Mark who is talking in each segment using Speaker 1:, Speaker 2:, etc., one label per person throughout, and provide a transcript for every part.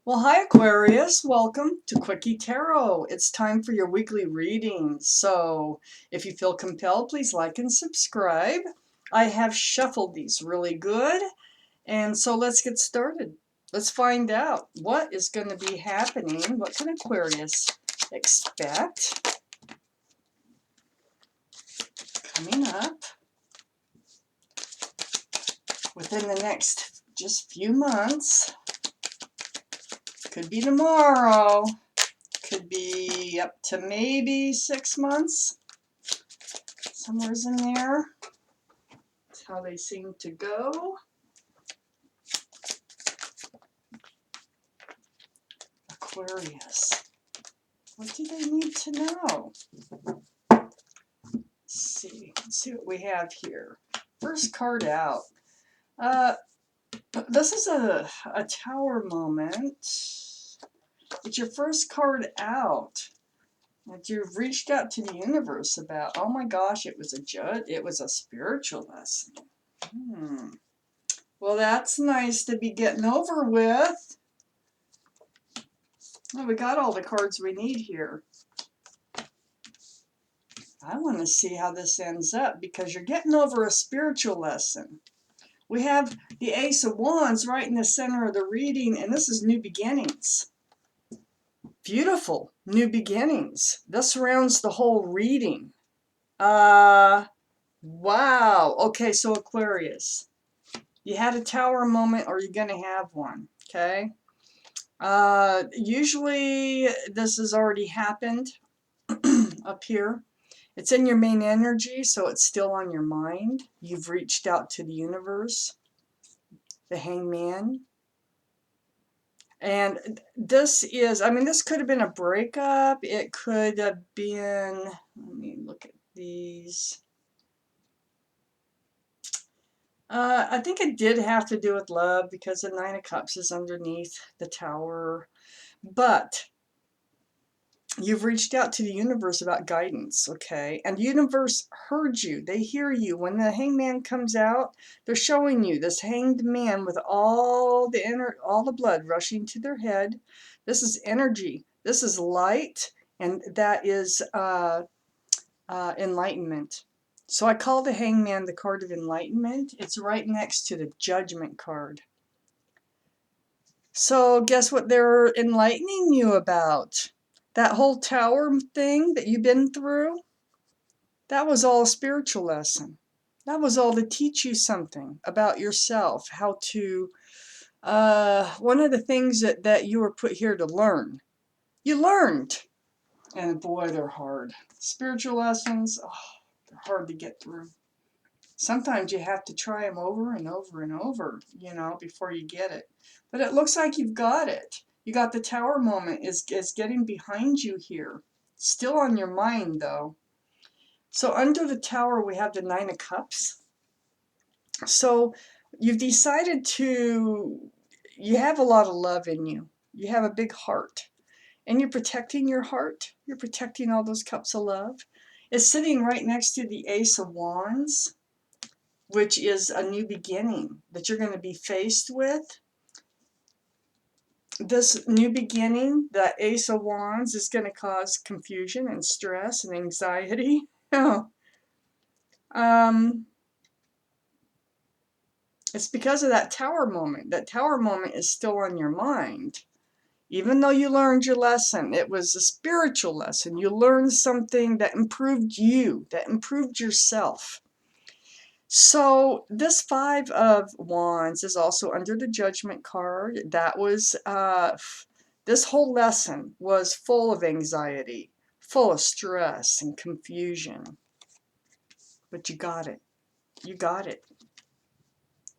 Speaker 1: Well, hi Aquarius, welcome to Quickie Tarot. It's time for your weekly readings. So if you feel compelled, please like and subscribe. I have shuffled these really good. And so let's get started. Let's find out what is going to be happening. What can Aquarius expect coming up within the next just few months? Could be tomorrow. Could be up to maybe 6 months. Somewhere's in there. That's how they seem to go. Aquarius. What do they need to know? Let's see. Let's see what we have here. First card out. This is a tower moment. It's your first card out that you've reached out to the universe about. Oh my gosh, it was a spiritual lesson. Well, that's nice to be getting over with. Well, we got all the cards we need here. I want to see how this ends up because you're getting over a spiritual lesson. We have the Ace of Wands right in the center of the reading, and this is new beginnings. Beautiful new beginnings. This surrounds the whole reading. Wow. Okay, so Aquarius, you had a tower moment, or you're going to have one, okay? Usually this has already happened up here. It's in your main energy, so it's still on your mind. You've reached out to the universe, the Hangman. And this is, I mean, this could have been a breakup. It could have been, let me look at these. I think it did have to do with love because the Nine of Cups is underneath the tower. But you've reached out to the universe about guidance, okay? And the universe heard you. They hear you. When the Hangman comes out, they're showing you this hanged man with all the blood rushing to their head. This is energy. This is light, and that is enlightenment. So I call the Hangman the card of enlightenment. It's right next to the Judgment card. So guess what they're enlightening you about? That whole tower thing that you've been through, that was all a spiritual lesson. That was all to teach you something about yourself, how to, one of the things that you were put here to learn. You learned. And boy, they're hard. Spiritual lessons, oh, they're hard to get through. Sometimes you have to try them over and over and over, you know, before you get it. But it looks like you've got it. You got the tower moment is getting behind you here. Still on your mind, though. So under the tower, we have the Nine of Cups. So you've decided you have a lot of love in you. You have a big heart. And you're protecting your heart. You're protecting all those cups of love. It's sitting right next to the Ace of Wands, which is a new beginning that you're going to be faced with. This new beginning, the Ace of Wands, is going to cause confusion and stress and anxiety. It's because of that tower moment. That tower moment is still on your mind. Even though you learned your lesson, it was a spiritual lesson. You learned something that improved you, that improved yourself. So this Five of Wands is also under the Judgment card. That was, this whole lesson was full of anxiety, full of stress and confusion. But you got it. You got it.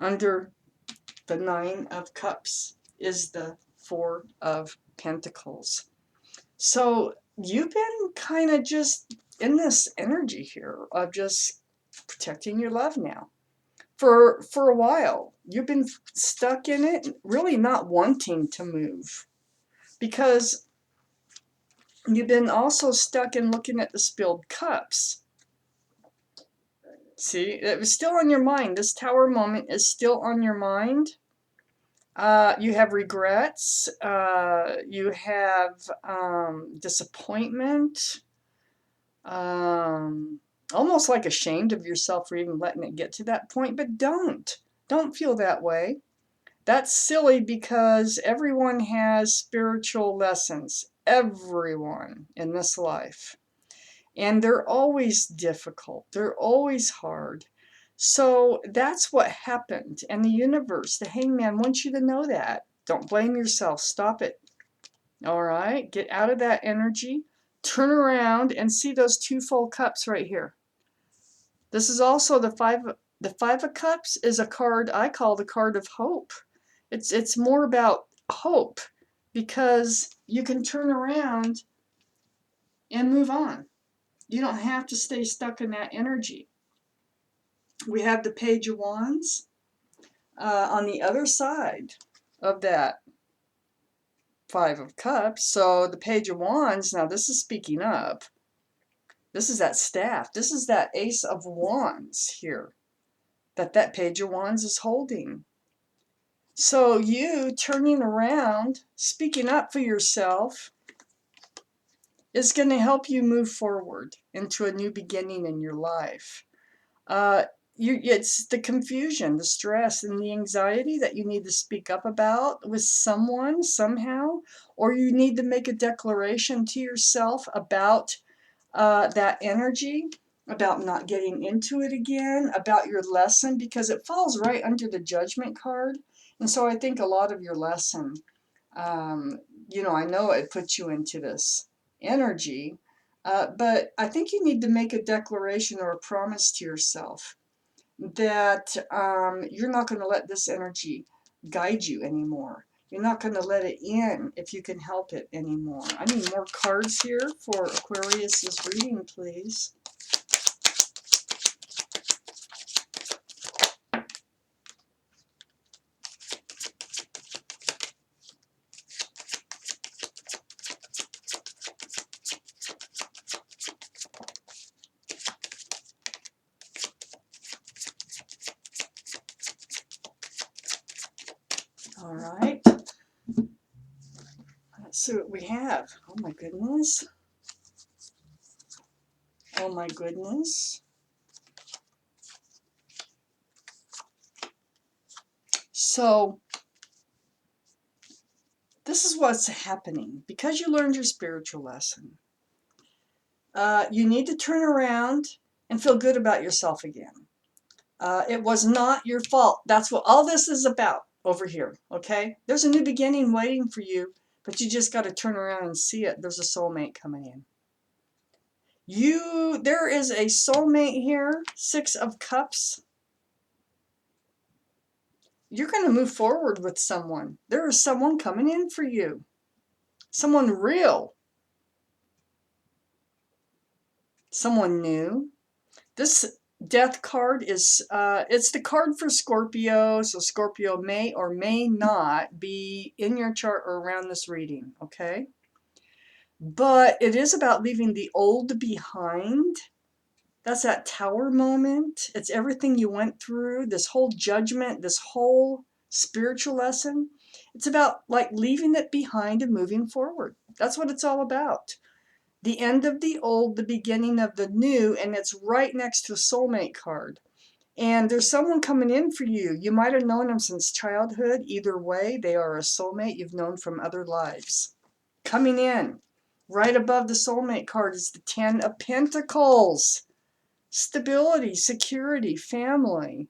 Speaker 1: Under the Nine of Cups is the Four of Pentacles. So you've been kind of just in this energy here of just protecting your love now. For a while, you've been stuck in it, really not wanting to move. Because you've been also stuck in looking at the spilled cups. See, it was still on your mind. This tower moment is still on your mind. You have regrets. You have disappointment. Um, Almost like ashamed of yourself for even letting it get to that point. But don't feel that way. That's silly because everyone has spiritual lessons. Everyone in this life. And they're always difficult. They're always hard. So that's what happened. And the universe, the hangman, wants you to know that. Don't blame yourself. Stop it. All right? Get out of that energy. Turn around and see those two full cups right here. This is also the Five of Cups is a card I call the card of hope. It's more about hope because you can turn around and move on. You don't have to stay stuck in that energy. We have the Page of Wands on the other side of that Five of Cups. So the Page of Wands, now this is speaking up. This is that staff. This is that Ace of Wands here that Page of Wands is holding. So you turning around, speaking up for yourself, is going to help you move forward into a new beginning in your life. It's the confusion, the stress, and the anxiety that you need to speak up about with someone somehow, or you need to make a declaration to yourself about that energy, about not getting into it again, about your lesson, because it falls right under the Judgment card. And so I think a lot of your lesson, I know it puts you into this energy, but I think you need to make a declaration or a promise to yourself that you're not going to let this energy guide you anymore. You're not going to let it in if you can help it anymore. I need more cards here for Aquarius's reading, please. All right. Let's see what we have. Oh my goodness. Oh my goodness. So this is what's happening. Because you learned your spiritual lesson, you need to turn around and feel good about yourself again. It was not your fault. That's what all this is about over here, okay? There's a new beginning waiting for you, but you just got to turn around and see it. There's a soulmate coming in. There is a soulmate here, Six of Cups. You're going to move forward with someone. There is someone coming in for you. Someone real. Someone new. This Death card is, it's the card for Scorpio, so Scorpio may or may not be in your chart or around this reading, okay? But it is about leaving the old behind. That's that Tower moment. It's everything you went through, this whole judgment, this whole spiritual lesson. It's about like leaving it behind and moving forward. That's what it's all about. The end of the old, the beginning of the new, and it's right next to a soulmate card. And there's someone coming in for you. You might have known them since childhood. Either way, they are a soulmate you've known from other lives. Coming in. Right above the soulmate card is the Ten of Pentacles. Stability, security, family.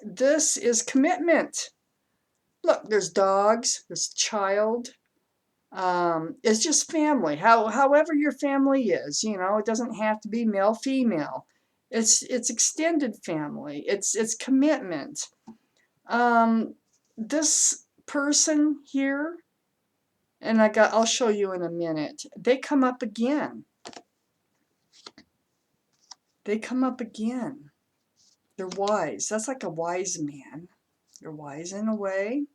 Speaker 1: This is commitment. Look, there's dogs, there's child. It's just family. However your family is, it doesn't have to be male, female. It's extended family. It's commitment. This person here, and I'll show you in a minute. They come up again. They come up again. They're wise. That's like a wise man. They're wise in a way.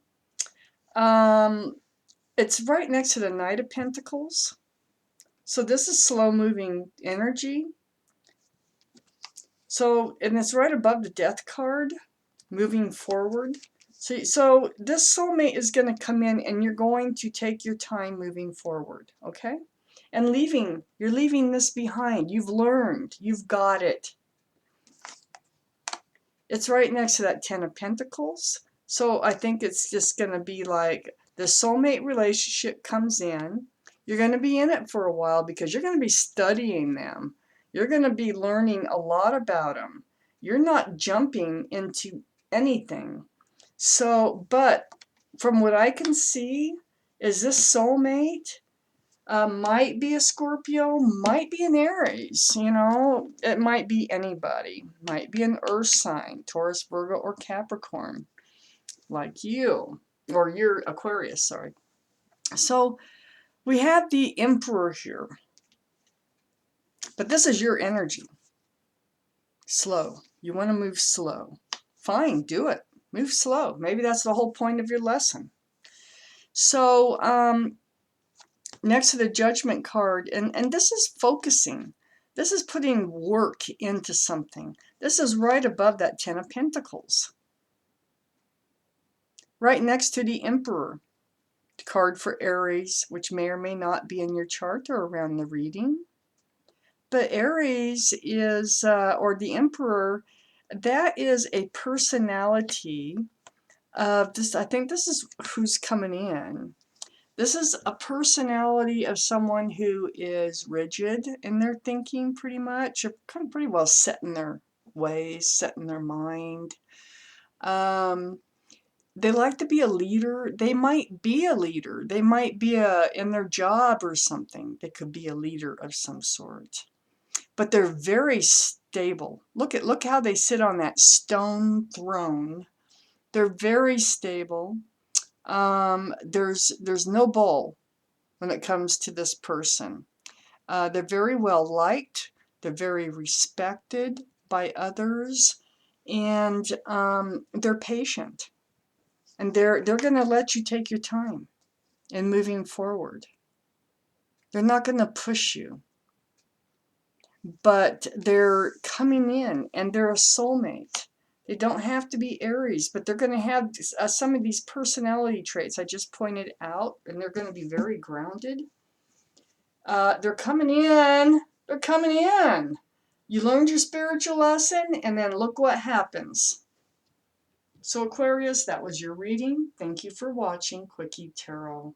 Speaker 1: It's right next to the Knight of Pentacles. So this is slow moving energy. So, and it's right above the Death card, moving forward. So this soulmate is going to come in and you're going to take your time moving forward, okay? And you're leaving this behind. You've learned, you've got it. It's right next to that Ten of Pentacles. So I think it's just going to be like the soulmate relationship comes in. You're going to be in it for a while because you're going to be studying them. You're going to be learning a lot about them. You're not jumping into anything. So, but from what I can see, is this soulmate might be a Scorpio, might be an Aries, you know, it might be anybody, might be an earth sign, Taurus, Virgo, or Capricorn, like you, or you're Aquarius, sorry. So we have the Emperor here, but this is your energy. Slow. You want to move slow. Fine, do it. Move slow. Maybe that's the whole point of your lesson. So, next to the Judgment card, and this is focusing. This is putting work into something. This is right above that Ten of Pentacles. Right next to the Emperor, the card for Aries, which may or may not be in your chart or around the reading. But Aries is, or the Emperor, that is a personality of this. I think this is who's coming in. This is a personality of someone who is rigid in their thinking, pretty much, or kind of pretty well set in their ways, set in their mind. They like to be a leader. They might be a leader. They might be in their job or something. They could be a leader of some sort. But they're very stable. Look how they sit on that stone throne. They're very stable. There's no bull when it comes to this person. They're very well liked. They're very respected by others, and they're patient. And they're going to let you take your time in moving forward. They're not going to push you, but they're coming in, and they're a soulmate. They don't have to be Aries, but they're going to have some of these personality traits I just pointed out, and they're going to be very grounded. They're coming in. They're coming in. You learned your spiritual lesson, and then look what happens. So Aquarius, that was your reading. Thank you for watching Quickie Tarot.